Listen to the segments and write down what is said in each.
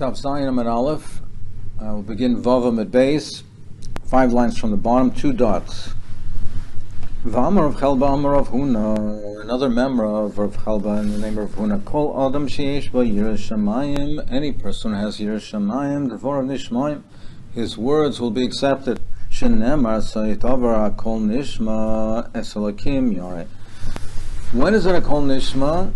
Daf Zayin at Aleph. We'll begin Vavam at base, 5 lines from the bottom, 2 dots. V'amar of Chelba, Amar of Huna, another member of Rav Chelba in the name of Huna. Kol Adam sheyesh ba Yiras Shamayim, any person who has Yiras Shamayim, Devorav Nishmayim, his words will be accepted. Shenemar Sayitavar Kol Nishma Eselakim Yare. When is it a Kol Nishma?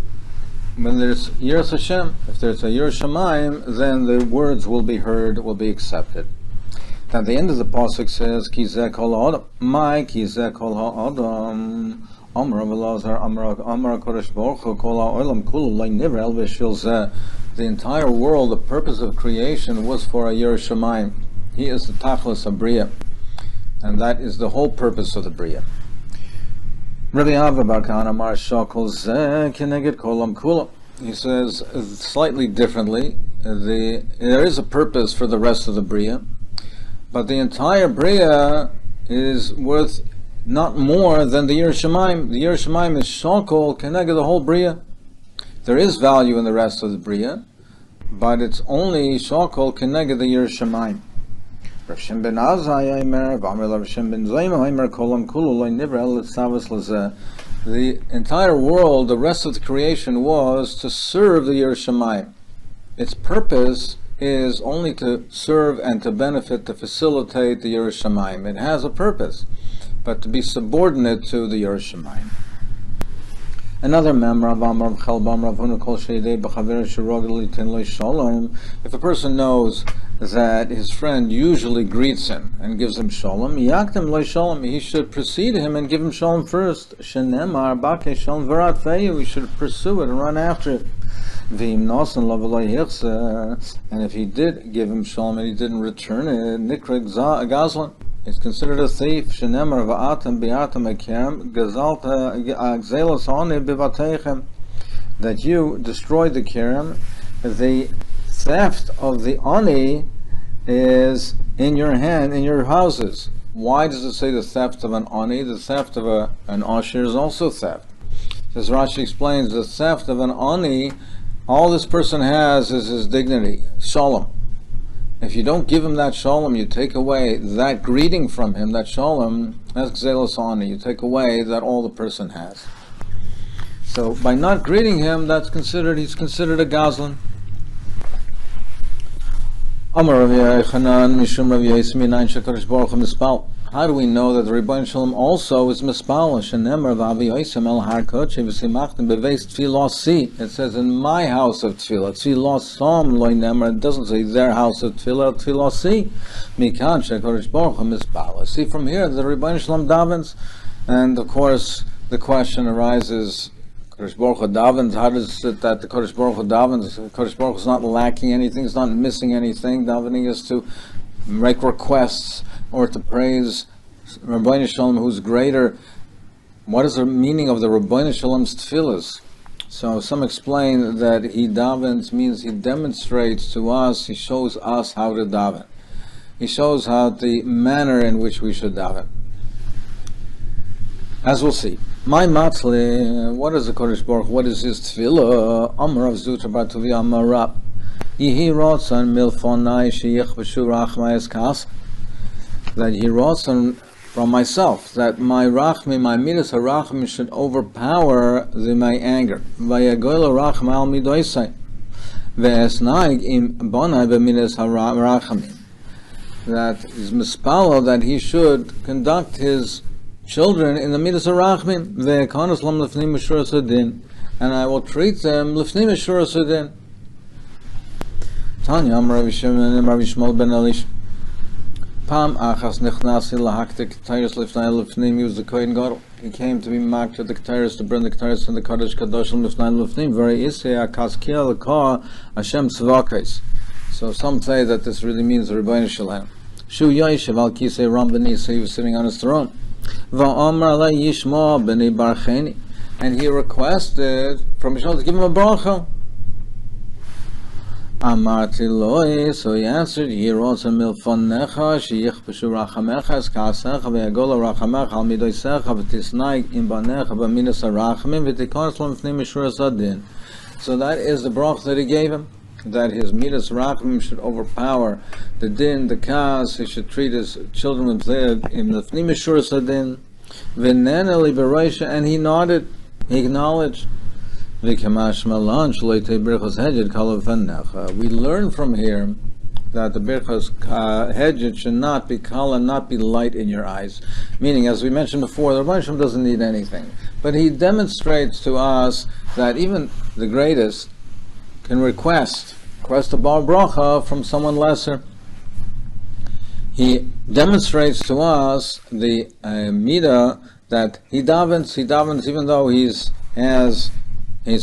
When there's Yiras Hashem. If there's a Yiras Shamayim, then the words will be heard, will be accepted. At the end of the pasuk says, "Ki zeh kol ha'adam." My ki zeh kol ha'adam. Amar Elazar, Amar Kodesh Baruch Hu, kol ha'olam kulu lo nivra el b'shil zeh. The entire world, the purpose of creation was for a Yiras Shamayim. He is the Tachlis Abriya, and that is the whole purpose of the Briya. Rabbi Ava Bar Kahana Amar Shakol Zeh Keneged Kolam Kula. He says slightly differently. There is a purpose for the rest of the Briya, but the entire Briya is worth not more than the Yiras Shamayim. The Yiras Shamayim is Shakol Keneged the whole Briya. There is value in the rest of the Briya, but it's only Shakol Keneged the Yiras Shamayim. Rav Shem ben Azai Aimer, V'amar Rav Shem ben Zayma Aimer, Kolam Kulu Lo Nivra El Tzavos Lazeh. The entire world, the rest of the creation, was to serve the Yiras Shamayim. Its purpose is only to serve and to benefit, to facilitate the Yiras Shamayim. It has a purpose, but to be subordinate to the Yiras Shamayim. Another member of Amar Chelbam Rav Huna Kol Sheidei B'Chaver Shirogel Litin Lo Shalom. If a person knows that his friend usually greets him and gives him shalom, yaktem lo shalom, he should precede him and give him shalom first. Shenemar bake shalom v'rat feyu, we should pursue it and run after it. V'im nosen lo v'lo yichse, and if he did give him shalom and he didn't return it, nikra gazlan, it's considered a thief. Shenemar v'atem bi'atem akerem gazalta gzelos oni bivatechem, that you destroyed the kerem. The theft of the ani is in your hand, in your houses. Why does it say the theft of an ani? The theft of an asher is also theft. As Rashi explains, the theft of an ani, all this person has is his dignity, shalom. If you don't give him that shalom, you take away that greeting from him, that shalom, that's gzelos ani. You take away that all the person has. So by not greeting him, he's considered a gazlan. Amar Rav Yochanan Mishum Rav Yosmi Nain Shekadosh Baruch Hu Mispal. How do we know that the Rebbeinu Shalom also is Mispal? Shenemar v'avi Yosem el har kodesh v'simachtem beveis tefillah si. It says in my house of tefillah. Tefillah som loy nemar. It doesn't say their house of tefillah. Tefillah si. Mikan Shekadosh Baruch Hu Mispal. See from here the Rebbeinu Shalom davens, and of course the question arises. Kodesh Baruch Hu davens. How does it that the Kodesh Baruch Hu davens? Kodesh Baruch Hu is not lacking anything. It's not missing anything. Davening is to make requests or to praise Rabbeinu Shalom, who's greater. What is the meaning of the Rabbeinu Shalom's tefillahs? So some explain that he davens means he demonstrates to us. He shows us how to daven. He shows how the manner in which we should daven. As we'll see. My matzli, what is the Kodesh Baruch? What is his tefillah? Amar of Zutra Bar Tuvi Amar Rab. Yihi rotzan milfonai sheyich b'shu rachmayis kas. That he rotzan from myself, that my rachmi, my midas harachmi should overpower my anger. Vayagoyla rachma al midoisai. Ve'esnaig im bonai b'midas harachmi. That is mispalo, that he should conduct his children in the midas harachmin, ve'ekanos lam lefnim mishuras hadin, and I will treat them lefnim mishuras hadin. Tanya Amar Rav Shmuel ben Elish. Pam achas nechnasi lahaktik ketayros lefnai lefnim. He was the kohen gadol. He came to be marked at the ketayros, to burn the ketayros in the kodesh kadosh lefnai lefnim. Very isei akaskia lekah Hashem tzvakos. So some say that this really means the Rebbeinu Shalom. Shu yoshev al kisei ram b'nisa. He was sitting on his throne. And he requested from Yishmael to give him a bracha. Amarti loi, so he answered, Yirotzah milfonecha, sheyichbeshu rachamecha, eskasecha, ve'yagola rachamecha, al midoisecha, v'tisnaig imbanecha, b'minas harachamim, v'tikonos lo mifnim mishur sadin. So that is the bracha that he gave him. that his midas rachmim should overpower the din, the kas. He should treat his children with zeh in the fnimishur sadin. V'nena liberation, and he nodded, he acknowledged. We learn from here that the birchas hedjit should not be kala, not be light in your eyes. Meaning, as we mentioned before, the Rebbeinu Shalom doesn't need anything. But he demonstrates to us that even the greatest can request a bar bracha from someone lesser. He demonstrates to us the midah that he davens even though he's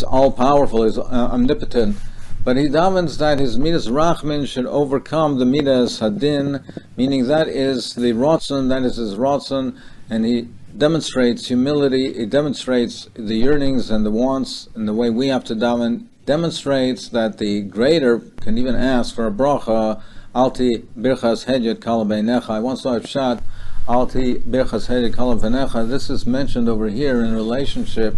all-powerful, he's omnipotent, but he davens that his midas rachmin should overcome the midas hadin, meaning that is the rotzen, that is his rotzen, and he demonstrates humility, he demonstrates the yearnings and the wants, and the way we have to daven, demonstrates that the greater can even ask for a bracha, alti birchas hedjit kala beinecha. I once saw a shot, alti birchas hedjit kala beinecha. This is mentioned over here in relationship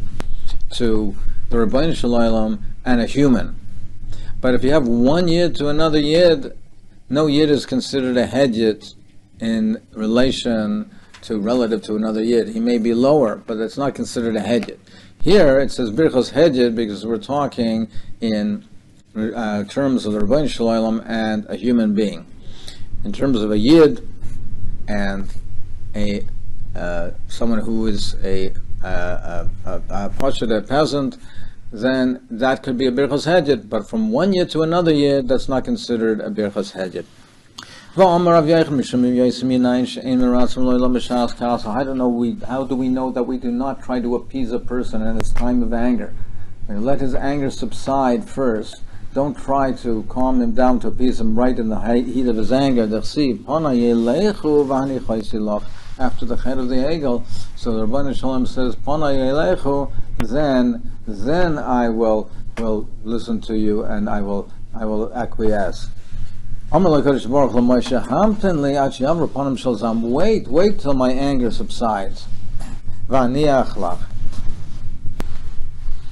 to the Rebbeinu Shalom and a human. But if you have one yid to another yid, no yid is considered a hedjit in relation to relative to another yid. He may be lower, but it's not considered a hedjit. Here it says birchas hedjit because we're talking in terms of the Rebbeinu Shalom and a human being. In terms of a yid and a someone who is a peasant, then that could be a birchas hedjit, but from one yid to another yid, that's not considered a birchas hedjit. I don't know, how do we know that we do not try to appease a person in his time of anger? Let his anger subside first. Don't try to calm him down, to appease him right in the heat of his anger. After the head of the egel, so the Rebbeinu Shalom says, "Pana yelechu," then I will listen to you and I will acquiesce. Wait till my anger subsides.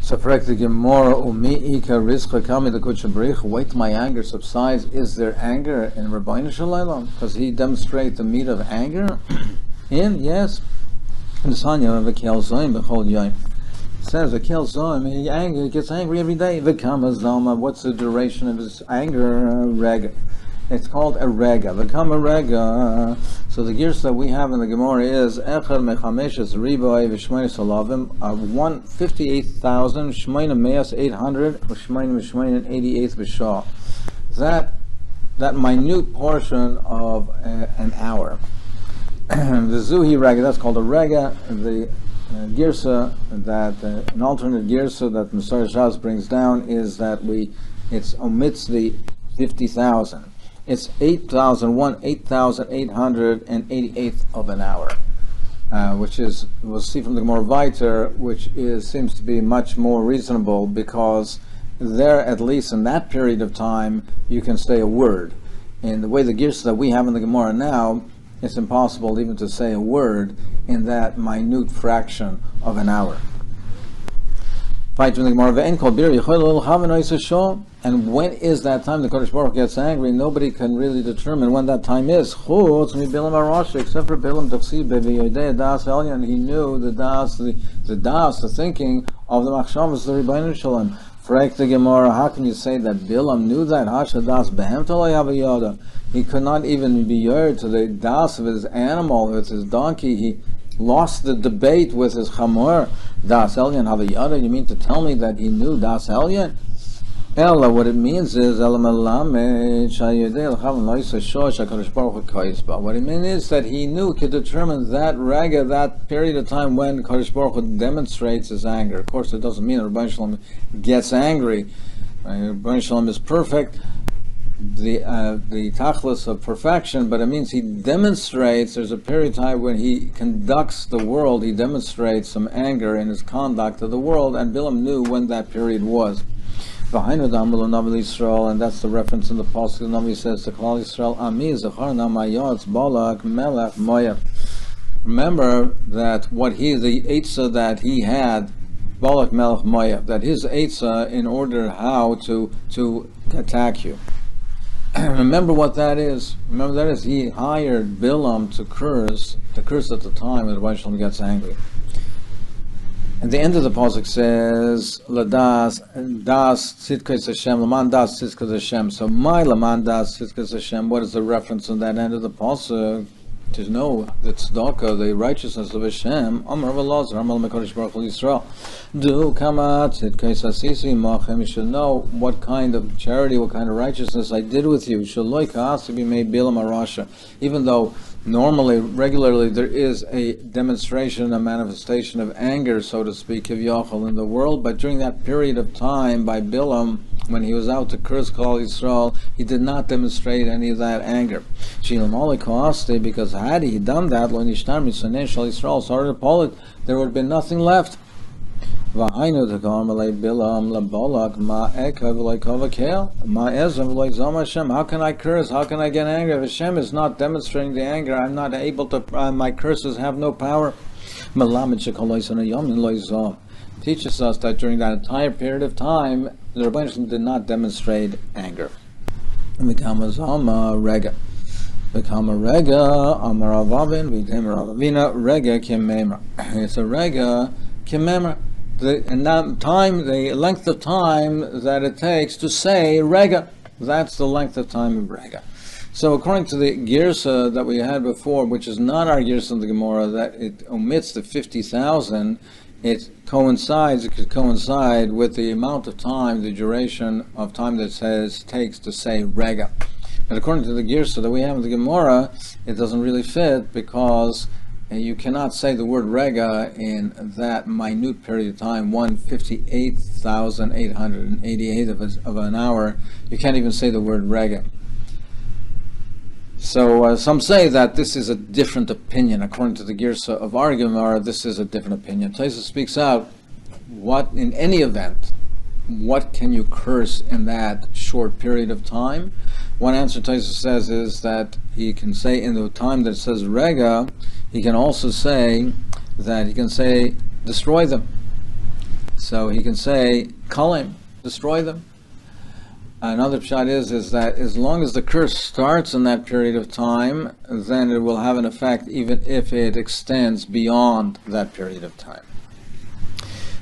So correct the Gemara, wait till my anger subsides. Is there anger in Rebbeinu Shalom? Does he demonstrate the meat of anger? Yes. And the Sanya of a Kel Zoim b'chol yoyim. It says a Kel Zoim, he gets angry every day. V'kama zoma, what's the duration of his anger? Rega. It's called a rega. V'kama rega. So the gears that we have in the Gemara is Echad mechameshes riboy v'shmein salavim 158,000 shmein meas 800 v'shmein 88th v'shah. That minute portion of an hour. The Zuhi Rega, that's called a Rega. The Girsa, that an alternate Girsa that Messiah Shas brings down is that it's omits the 50,000. It's 8,888th of an hour, which is, we'll see from the Gemara Viter, which seems to be much more reasonable because there, at least in that period of time, you can say a word. In the way the Girsa that we have in the Gemara now, it's impossible even to say a word in that minute fraction of an hour. And when is that time the Kodesh Baruch gets angry? Nobody can really determine when that time is. Except for Bilam, he knew the thinking of the Machshavas, the Rebbeinu Shalom. Frek the Gemara, how can you say that Bilam knew that? He could not even be heard to the das of his animal, with his donkey. He lost the debate with his chamor. Das Elyon Havayada, you mean to tell me that he knew Das Elyon? Ella, what it means is, what it means is that he knew, could determine that raga, that period of time when Kadosh Baruch Hu demonstrates his anger. Of course, it doesn't mean that Rebbeinu Shalom gets angry. Rebbeinu Shalom is perfect, the tachlis of perfection, but it means he demonstrates, there's a period of time when he conducts the world, he demonstrates some anger in his conduct of the world, and Bilam knew when that period was. And that's the reference in the Pasuk. The Navi says to Klal Yisrael, Ami Zacharna Mayatz Balak Melech Moya. Remember that the Eitzah that he had Balak Melech Moav, that his Eitzah in order how to attack you. Remember what that is. Remember that is he hired Bilam to curse at the time when the Rebbeinu Shalom gets angry. And the end of the pasuk says, "Ladas das tzidkas Hashem, laman das tzidkas Hashem." So, my laman das tzidkas Hashem. What is the reference on that end of the pasuk? To know the tzedakah, the righteousness of Hashem. Amar v'lazar, Amar Mekadosh Baruch Hu Yisrael. Do kama tzidkas asisi machem. You should know what kind of charity, what kind of righteousness I did with you. Shaloi ka'asi b'mei bilam arasha. Even though normally, regularly, there is a demonstration, a manifestation of anger, so to speak, of Yachal in the world, but during that period of time by Bilam, when he was out to curse Klal Yisrael, he did not demonstrate any of that anger. Because had he done that, there would have been nothing left. How can I curse? How can I get angry? If Hashem is not demonstrating the anger, I'm not able to, my curses have no power. Teaches us that during that entire period of time, the Rebbeinu did not demonstrate anger. Rega. It's a rega kimemra. The length of time that it takes to say rega, that's the length of time of rega. So according to the girsa that we had before, which is not our girsa in the Gemara, that it omits the 50,000, it could coincide with the amount of time, the duration of time that it takes to say rega. But according to the girsa that we have in the Gemara, it doesn't really fit, because you cannot say the word rega in that minute period of time, 158,888 of an hour. You can't even say the word rega. So some say that this is a different opinion. According to the girsa of our Gemara, this is a different opinion. Taisa speaks out, what, in any event, what can you curse in that short period of time? One answer Taisa says is that he can say in the time that it says rega, he can also say that he can say destroy them. So he can say kalim, destroy them. Another pshat is that as long as the curse starts in that period of time, then it will have an effect even if it extends beyond that period of time.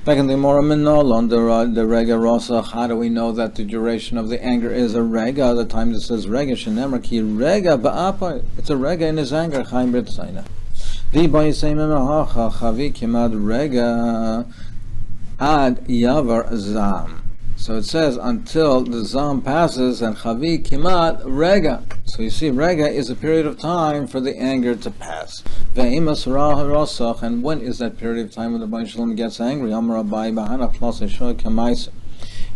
Back in the Gemara Minol on the rega rasa, how do we know that the duration of the anger is a rega? The time that says rega, shenemar ki rega ba'apa, it's a rega in his anger. Chaim b'tzayna. V'ba yisayim emahacha chavi kimad rega ad yavar zam. So it says until the zam passes and chavi kimat rega. So you see, rega is a period of time for the anger to pass. Ve'imas rah rosach, and when is that period of time when the Rebbeinu Shalom gets angry? Amar Abai b'hanach plus eshoy kamaisa.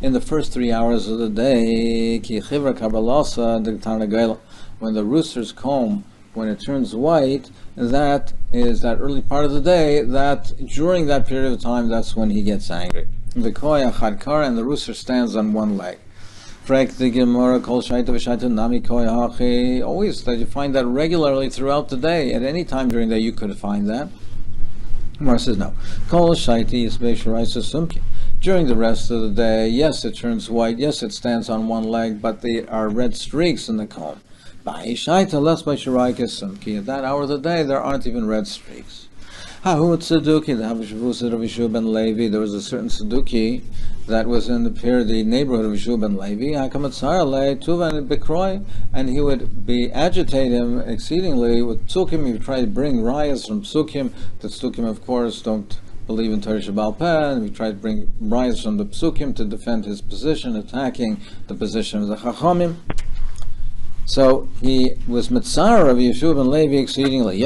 In the first 3 hours of the day, ki chivra kabalasa d'tarnagayla, when the rooster's comb, when it turns white, that is that early part of the day. That during that period of time, that's when he gets angry. The koya chadkar, and the rooster stands on one leg. Frek the Gemara kol shaita v'shaita nami koya hachi. Always that you find that regularly throughout the day. At any time during the day you could find that. Gemara says no. Kol shaita yisbei sharaisa sumki. During the rest of the day, yes, it turns white. Yes, it stands on one leg, but there are red streaks in the comb. By shaita less by sharaika sumki. At that hour of the day, there aren't even red streaks. There was a certain Saduki that was in the neighborhood of Yeshua ben Levi, and he would agitate him exceedingly with psukim. He would try to bring rayas from psukim. The psukim, of course, don't believe in Torah Shabbal Peh, and he tried to bring rayas from the psukim to defend his position, attacking the position of the Chachamim. So he was mitzar of Yeshua ben Levi exceedingly.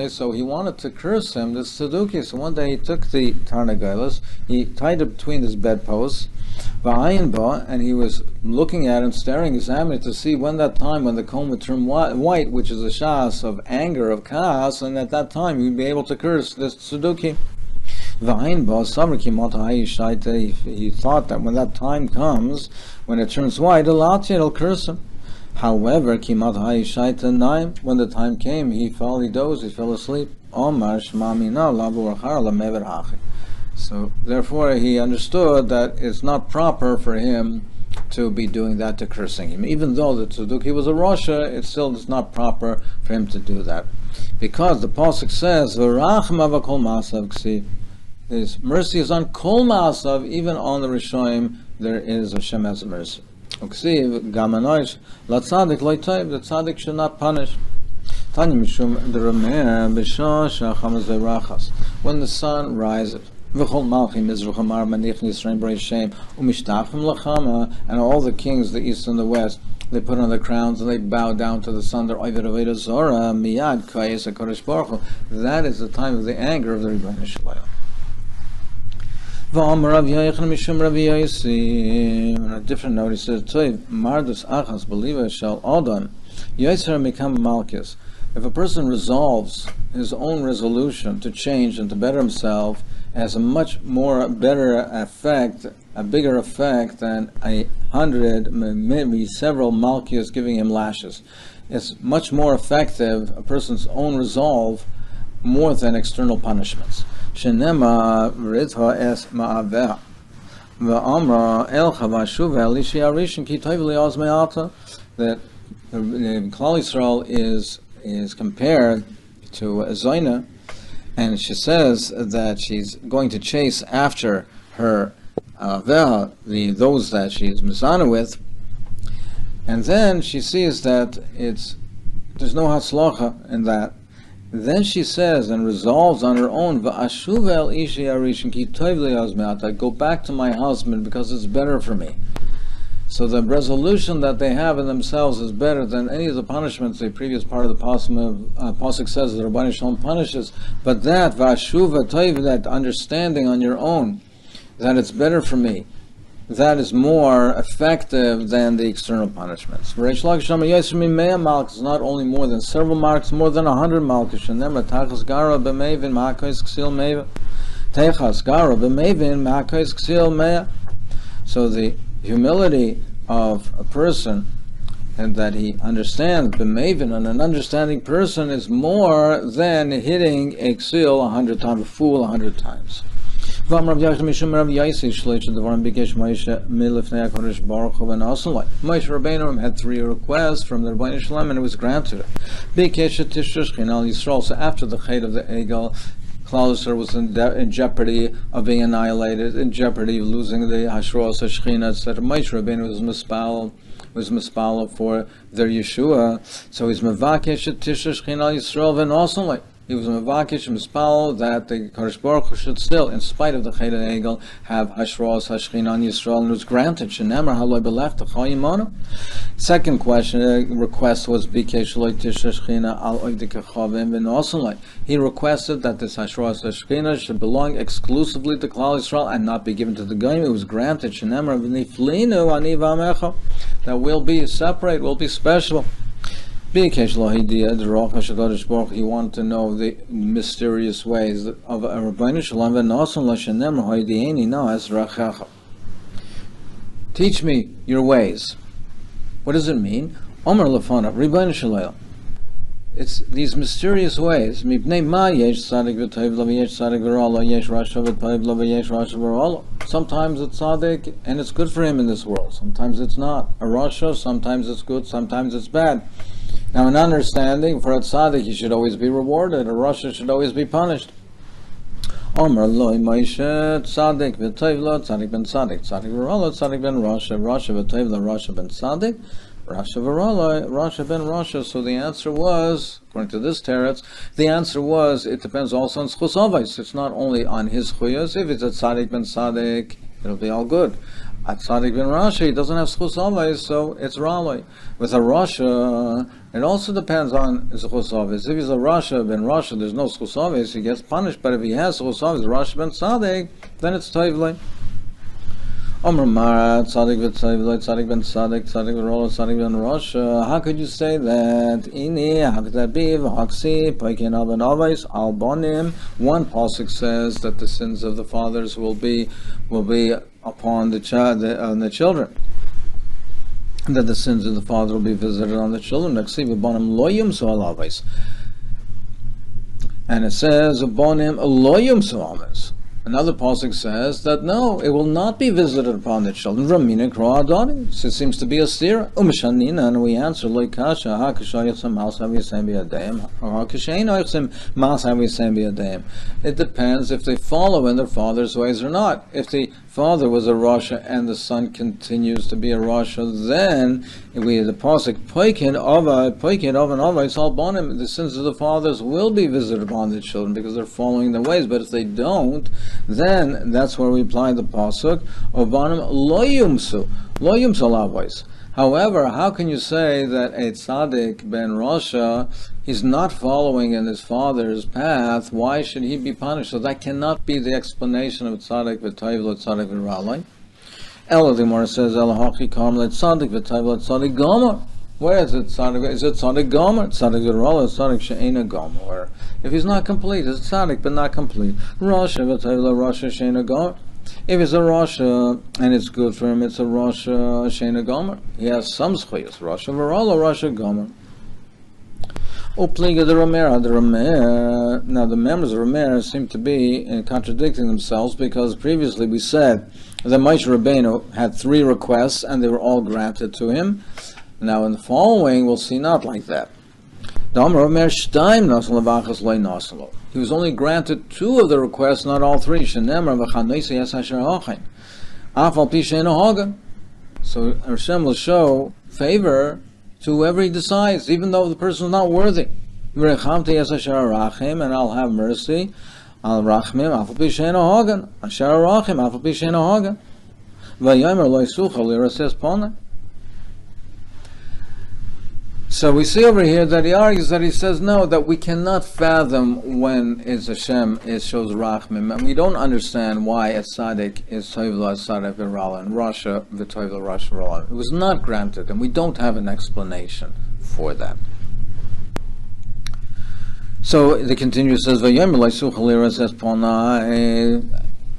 So he wanted to curse him, this Saduki. So one day he took the tarnagailas, he tied it between his bedposts, and he was looking at him, staring, examining to see when the comb would turn white, which is a shas of anger, of chaos, and at that time he would be able to curse this Saduki. He thought that when that time comes, when it turns white, it'll curse him. However, kimat ha'ishaita naim, when the time came, he dozed, he fell asleep. Omar shmamina labu achar lamever hachi. So therefore he understood that it's not proper for him to be doing that, to cursing him. Even though the Tzeduki was a Rasha, it still is not proper for him to do that. Because the Pasuk says, V'rachma v'kol ma'asav ksiv. His mercy is on kol ma'asav, even on the Rishonim, there is Hashem has mercy. Uksiv, gamanoish, latzadik loitayv, the tzaddik should not punish. Tanya mishum d'rameh b'shah shacham zerachas. When the sun rises, and all the kings, the east and the west, they put on their crowns and they bow down to the sun. That is the time of the anger of the Rebbeinu Shalom. On a different note, he says, Mardus achas believer shall Adam Yisra become Malchus. If a person resolves his own resolution to change and to better himself, it has a much more better effect, a bigger effect than 100, maybe several Malchus giving him lashes. It's much more effective, a person's own resolve, more than external punishments. Shenema ritha es ma'aveh v'amra el chavashuva elishi arishin ki toiv li'oz me'alta. That Klal Yisrael is compared to a Zoina, and she says that she's going to chase after her those that she's Mizana with, and then she sees that there's no hatzlacha in that. Then she says and resolves on her own, V'ashuv el ishi arishin ki toiv li'oz me'alta. Go back to my husband because it's better for me. So the resolution that they have in themselves is better than any of the punishments. The previous part of the Pasuk says that Rabbeinu Shalom punishes, but that Vashuva Toiv, that understanding on your own, that it's better for me, that is more effective than the external punishments. It's not only more than several marks, more than 100 malchus. So the humility of a person, and that he understands b'mevin, and an understanding person is more than hitting a ksil 100 times, a fool 100 times. Moshe Rabbeinu had 3 requests from the Rebbeinu Shalom, and it was granted. So after the Chet of the Egel, Klal Yisrael was in jeopardy of being annihilated, in jeopardy of losing the Hashros HaShechina, etc. Moshe Rabbeinu was mispal for their Yeshua, so he's mevakesh Tisha Shechina Yisrael v'nosonly. He was mevakesh mispal that the Kadosh Baruch Hu should still, in spite of the Chet Egel, have Hashros HaShechina on Yisrael, and it was granted. Shenemar haloi belech t'chayimona. Second request was bikesh loy Tisha Shechina al oidikachavim v'nosonly. He requested that this Hashros HaShechina should belong exclusively to Klal Yisrael and not be given to the Goyim. It was granted. Shenemar v'niflinu ani v'amecha, that will be separate, will be special. He wanted to know the mysterious ways of Rabbeinu Shalom. Teach me your ways. What does it mean? Omer lefana, Rabbeinu Shalom. It's these mysterious ways. Sometimes it's tzaddik and it's good for him in this world. Sometimes it's not. A rasha, sometimes it's good, sometimes it's bad. Now, an understanding for a tzaddik, he should always be rewarded. A rasha should always be punished. Omer loy Moshe tzaddik v'toivlo tzaddik ben tzaddik tzaddik v'rolo tzaddik ben rasha rasha v'toivlo rasha ben tzaddik rasha v'rolo rasha ben rasha. So the answer was, according to this teretz, the answer was it depends also on schus avos. It's not only on his chuyos. If it's a tzaddik ben tzaddik, it'll be all good. At tzaddik ben rasha, he doesn't have schus avos, so it's raloi. With a rasha, it also depends on schus avos. If he's a rasha ben rasha, there's no schus avos, he gets punished. But if he has schus avos, rasha ben tzaddik, then it's toivlei. Omer Mara, tzaddik v'toivlei, tzaddik ben tzaddik, tzaddik v'rolo, tzaddik ben rasha. How could you say that? Ini, how could that be? V'haksi, paikin al ben avos, al bonim. One pasuk says that the sins of the fathers will be upon the children. that the sins of the father will be visited on the children. And it says, another pasuk says that no, it will not be visited upon the children. So it seems to be a stira. And we answer, it depends if they follow in their father's ways or not. If the father was a Rasha and the son continues to be a Rasha, then the pasuk the sins of the fathers will be visited upon the children because they're following their ways. But if they don't, then that's where we apply the pasuk Obanim lo yumsu lavos. However, how can you say that a tzaddik ben Rasha is not following in his father's path? Why should he be punished? So that cannot be the explanation of tzaddik v'tayv tzaddik v'ralai. Ela the Gemara says Ela hachi kam le tzaddik v'tayv tzaddik gomer. Where is it tzaddik? Is it tzaddik gomer? Tzaddik v'ralai, tzaddik she'ena gomer. If he's not complete, it's tzaddik but not complete. Rasha v'tayv Rasha she'ena gomer. If it's a Rasha and it's good for him, it's a Rasha Sheina Gomer. He has some schuyas. Rasha Varala, Rasha Gomer. Upliga the Ramer. Now the members of Ramer seem to be contradicting themselves because previously we said that Moshe Rabbeinu had 3 requests and they were all granted to him. Now in the following we'll see not like that. He was only granted 2 of the requests, not all 3. So Hashem will show favor to whoever he decides, even though the person is not worthy. And I'll have mercy. So we see over here that he argues that he says no, that we cannot fathom when is Hashem shows Rachmim, and we don't understand why a tzaddik is Toivla tzaddik v'rala and Rasha v'toivla Rasha v'rala. It was not granted, and we don't have an explanation for that. So the continuer says, "Vayom l'isuch halira says ponai."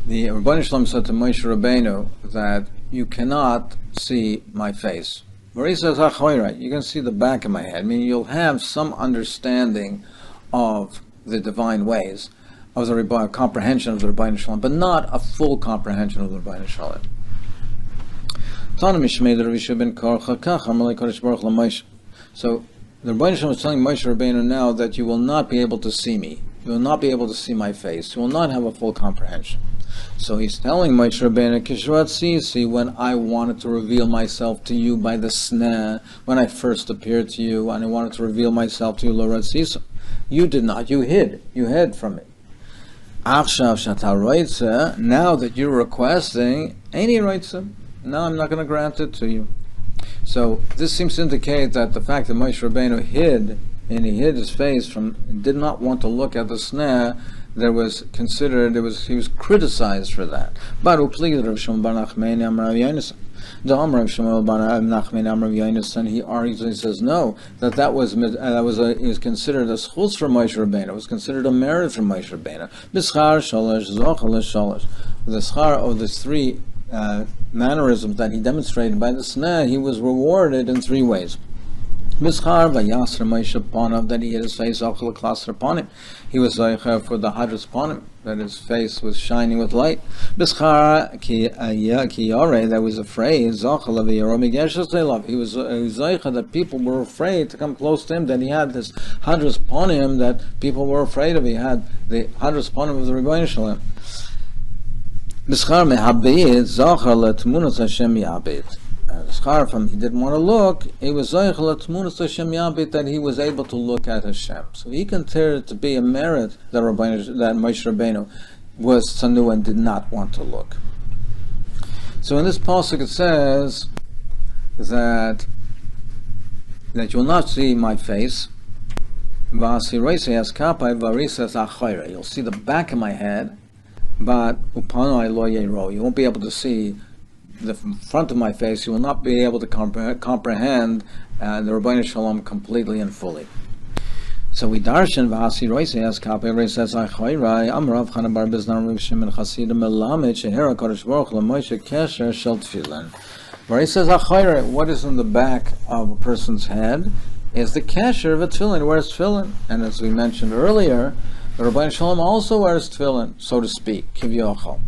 The Rebbeinu Shalom said to Moshe Rabbeinu that you cannot see my face. Where he says, you can see the back of my head. I mean, you'll have some understanding of the divine ways, of the comprehension of the Rebbeinu Shalom, but not a full comprehension of the Rebbeinu Shalom. So, the Rebbeinu Shalom is telling Moshe Rabbeinu now that you will not be able to see me. You will not be able to see my face. You will not have a full comprehension. So he's telling Moshe Rabbeinu, Kishrat Sisi, when I wanted to reveal myself to you by the sneh, when I first appeared to you, and I wanted to reveal myself to you, Lorat Sisa. You did not, you hid from me. Achshav Shata Roitze, now that you're requesting, Eini Roitze, now I'm not going to grant it to you. So this seems to indicate that the fact that Moshe Rabbeinu hid, and he hid his face did not want to look at the sneh, he was criticized for that. But he argues and he says no, that was considered a schus for Moshe Rabbeinu. It was considered a merit for Moshe Rabbeinu. The schar of the 3 mannerisms that he demonstrated by the sneh, he was rewarded in 3 ways. Mischar v'yasr Moshe Panav, that he hid his face achal klaser upon him. He was zeicher for the hadras upon him, that his face was shining with light. Mischar ki yore, that was afraid zachal v'yaromi geshes they love. He was zeicher that people were afraid to come close to him. That he had this hadras upon him that people were afraid of. He had the hadras upon him of the Rebbeinu Shalom. Mischar mehabed zachar letmunas Hashem yabed. From he didn't want to look, he was that he was able to look at Hashem. So he considered it to be a merit that Moshe Rabbeinu was tzanu and did not want to look. So in this pasuk it says that you will not see my face. You'll see the back of my head, but you won't be able to see the front of my face. You will not be able to comprehend the Rebbeinu Shalom completely and fully. So we darshan v'hasi roise as kapei says achoyrai amrav chana biznam Rav Shimon Chasidim melamed shehera kodesh baruch Moshe kesher shel tefillin. Where he says, Achayre, what is in the back of a person's head is the kesher of a tefillin. He wears tefillin. And as we mentioned earlier, the Rabbeinu Shalom also wears tefillin, so to speak, kivyochel.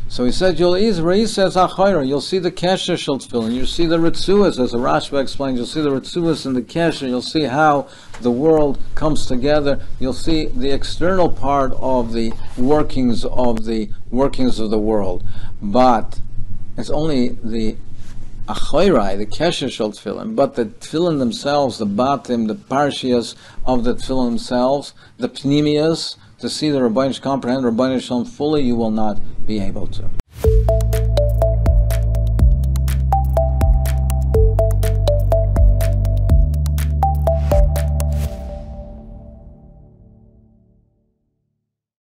So he said, where he says Achayre, you'll see the kesher shel tefillin. You'll see the ritzuas, as the Rashba explains. You'll see the ritzuas in the kesher. You'll see how the world comes together. You'll see the external part of the workings of the world. But it's only the Achayrai, the kesher shel tefillin, but the tefillin themselves, the batim, the parshias of the tefillin themselves, the pnimias, to see the Rabbeinu comprehend Rabbeinu Shalom fully, you will not be able to.